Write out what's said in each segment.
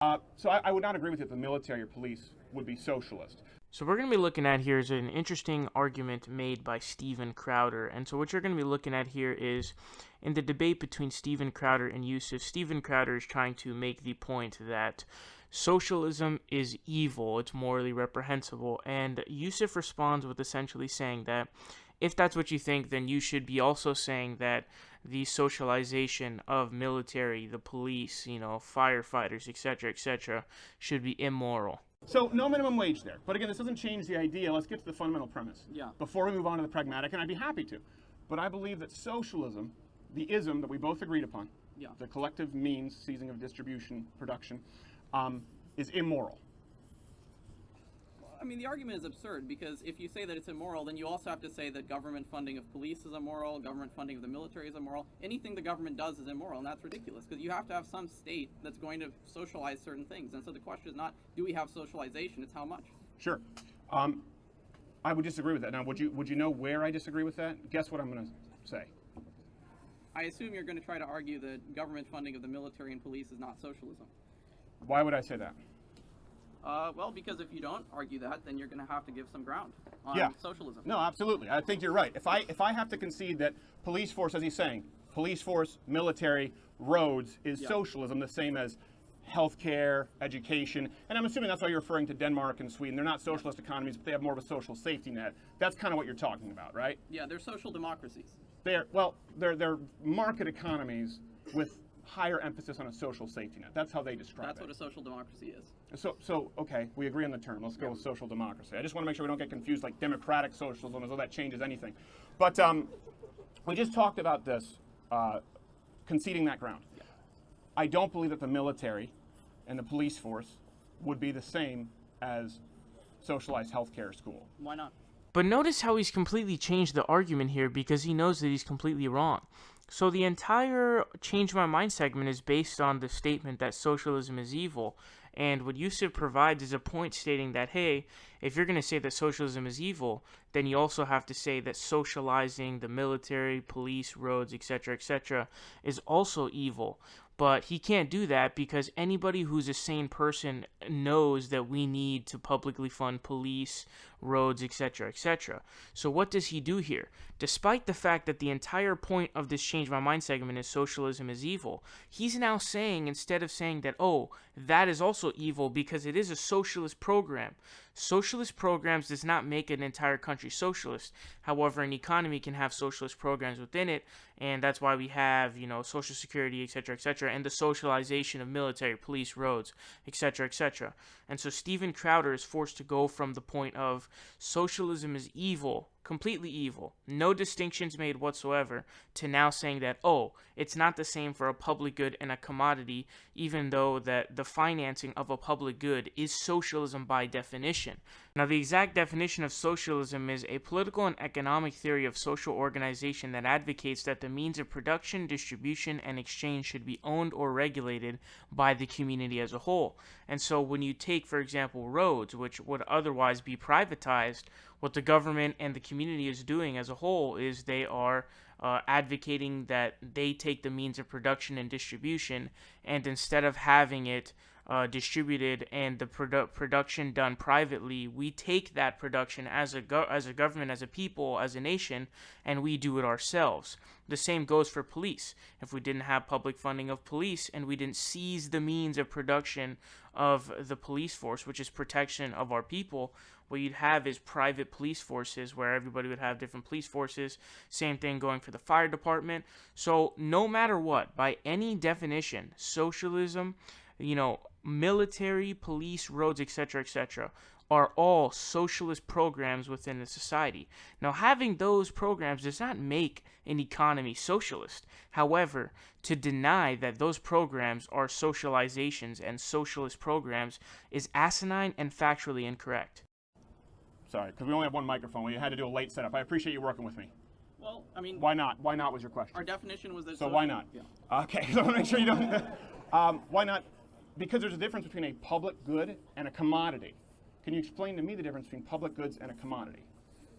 So I would not agree with it. The military or police would be socialist. So we're going to be looking at here is an interesting argument made by Steven Crowder. And so what you're going to be looking at here is in the debate between Steven Crowder and Yusuf, Steven Crowder is trying to make the point that socialism is evil, it's morally reprehensible, and Yusuf responds with essentially saying that if that's what you think, then you should be also saying that the socialization of military, the police, firefighters, etc., should be immoral. So no minimum wage there. But again, this doesn't change the idea. Let's get to the fundamental premise. Yeah. Before we move on to the pragmatic, and I'd be happy to. But I believe that socialism, the ism that we both agreed upon, Yeah. the collective means, seizing of distribution, production, is immoral. I mean, the argument is absurd because if you say that it's immoral, then you also have to say that government funding of police is immoral, government funding of the military is immoral. Anything the government does is immoral, and that's ridiculous because you have to have some state that's going to socialize certain things. And so the question is not, do we have socialization? It's how much. Sure. I would disagree with that. Now, would you know where I disagree with that? Guess what I'm going to say. I assume you're going to try to argue that government funding of the military and police is not socialism. Why would I say that? Well, because if you don't argue that, then you're going to have to give some ground on socialism. No, absolutely. I think you're right. If I have to concede that police force, as he's saying, police force, military, roads is socialism, the same as healthcare, education, and I'm assuming that's why you're referring to Denmark and Sweden. They're not socialist economies, but they have more of a social safety net. That's kind of what you're talking about, right? Yeah, they're social democracies. They're market economies with higher emphasis on a social safety net. That's how they describe That's it. what a social democracy is. So okay, we agree on the term. Let's go with social democracy. I just want to make sure we don't get confused like democratic socialism as though that changes anything. But we just talked about this, conceding that ground. Yeah. I don't believe that the military and the police force would be the same as socialized healthcare school. Why not? But notice how he's completely changed the argument here because he knows that he's completely wrong. So the entire Change My Mind segment is based on the statement that socialism is evil. And what Yusuf provides is a point stating that, hey, if you're going to say that socialism is evil, then you also have to say that socializing the military, police, roads, etc., is also evil. But he can't do that because anybody who's a sane person knows that we need to publicly fund police, roads, etc. So what does he do here? Despite the fact that the entire point of this Change My Mind segment is socialism is evil, he's now saying, instead of saying that, oh, that is also evil because it is a socialist program. Socialist programs does not make an entire country socialist. However, an economy can have socialist programs within it, and that's why we have, Social Security, etc., and the socialization of military, police, roads, etc. And so Steven Crowder is forced to go from the point of socialism is evil, completely evil, no distinctions made whatsoever, to now saying that, oh, it's not the same for a public good and a commodity, even though that the financing of a public good is socialism by definition. Now, the exact definition of socialism is a political and economic theory of social organization that advocates that the means of production, distribution, and exchange should be owned or regulated by the community as a whole. And so when you take, for example, roads, which would otherwise be privatized, what the government and the community is doing as a whole is they are advocating that they take the means of production and distribution, and instead of having it distributed and the production done privately, we take that production as a government, as a people, as a nation, and we do it ourselves. The same goes for police. If we didn't have public funding of police and we didn't seize the means of production of the police force, which is protection of our people, what you'd have is private police forces where everybody would have different police forces. Same thing going for the fire department. So no matter what, by any definition, socialism, military, police, roads, etc., are all socialist programs within the society. Now, having those programs does not make an economy socialist. However, to deny that those programs are socializations and socialist programs is asinine and factually incorrect. Sorry, because we only have one microphone. We had to do a late setup. I appreciate you working with me. Well, I mean... Why not? Why not was your question. Our definition was that... So why not? Yeah. Okay, so I want to make sure you don't... why not? Because there's a difference between a public good and a commodity. Can you explain to me the difference between public goods and a commodity?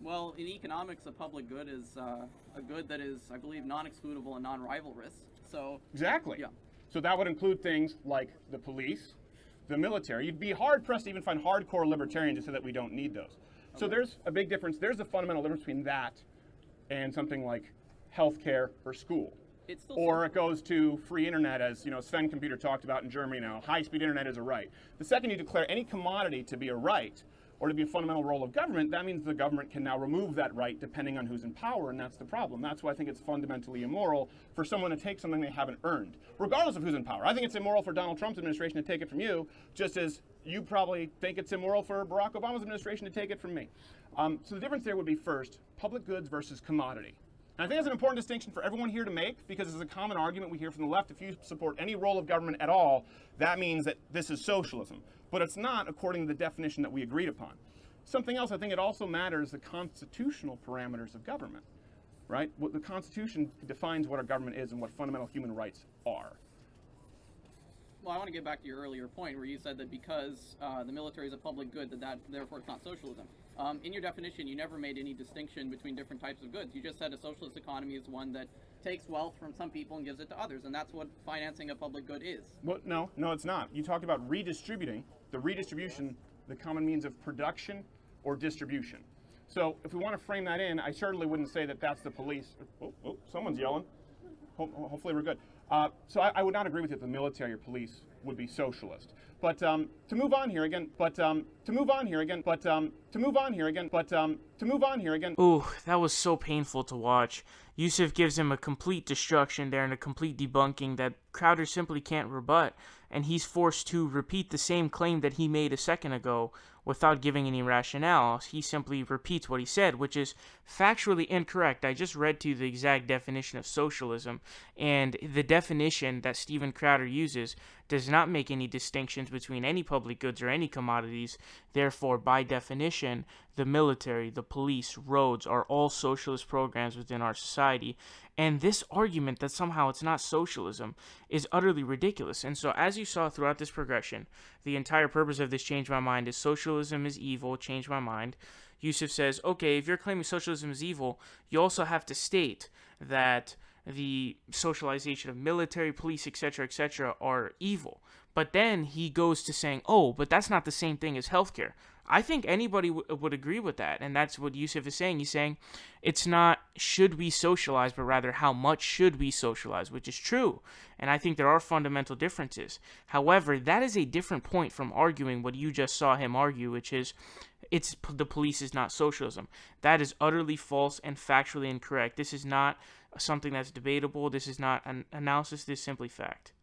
Well, in economics, a public good is a good that is, I believe, non-excludable and non-rivalrous. So... Exactly. Yeah. So that would include things like the police, the military. You'd be hard-pressed to even find hardcore libertarians to say that we don't need those. So there's a big difference. There's a fundamental difference between that and something like healthcare or school. It's still Or it goes to free internet, as Sven Computer talked about in Germany now. High-speed internet is a right. The second you declare any commodity to be a right, or to be a fundamental role of government, that means the government can now remove that right depending on who's in power, and that's the problem. That's why I think it's fundamentally immoral for someone to take something they haven't earned, regardless of who's in power. I think it's immoral for Donald Trump's administration to take it from you, just as you probably think it's immoral for Barack Obama's administration to take it from me. So the difference there would be, first, public goods versus commodity. And I think that's an important distinction for everyone here to make, because it's a common argument we hear from the left. If you support any role of government at all, that means that this is socialism. But it's not according to the definition that we agreed upon. Something else, I think it also matters the constitutional parameters of government, right? What the Constitution defines what our government is and what fundamental human rights are. Well, I want to get back to your earlier point where you said that because the military is a public good, that therefore it's not socialism. In your definition, you never made any distinction between different types of goods. You just said a socialist economy is one that takes wealth from some people and gives it to others, and that's what financing a public good is. Well, no, it's not. You talked about redistributing, the common means of production or distribution. So if we want to frame that in, I certainly wouldn't say that that's the police. Oh, someone's yelling. Hopefully we're good. So I would not agree with you that the military or police would be socialist. But to move on here again. Ooh, that was so painful to watch. Yusuf gives him a complete destruction there and a complete debunking that Crowder simply can't rebut, and he's forced to repeat the same claim that he made a second ago without giving any rationale. He simply repeats what he said, which is factually incorrect. I just read to you the exact definition of socialism, and the definition that Steven Crowder uses does not make any distinctions between any public goods or any commodities. Therefore, by definition, the military, the police, roads are all socialist programs within our society. And this argument that somehow it's not socialism is utterly ridiculous. And so as you saw throughout this progression, the entire purpose of this Change My Mind is socialism is evil, change my mind. Yusuf says, okay, if you're claiming socialism is evil, you also have to state that the socialization of military, police, etc., are evil. But then he goes to saying, oh, but that's not the same thing as healthcare. I think anybody would agree with that, and that's what Yusuf is saying. He's saying it's not should we socialize, but rather how much should we socialize, which is true. And I think there are fundamental differences. However, that is a different point from arguing what you just saw him argue, which is the police is not socialism. That is utterly false and factually incorrect. This is not something that's debatable. This is not an analysis. This is simply fact.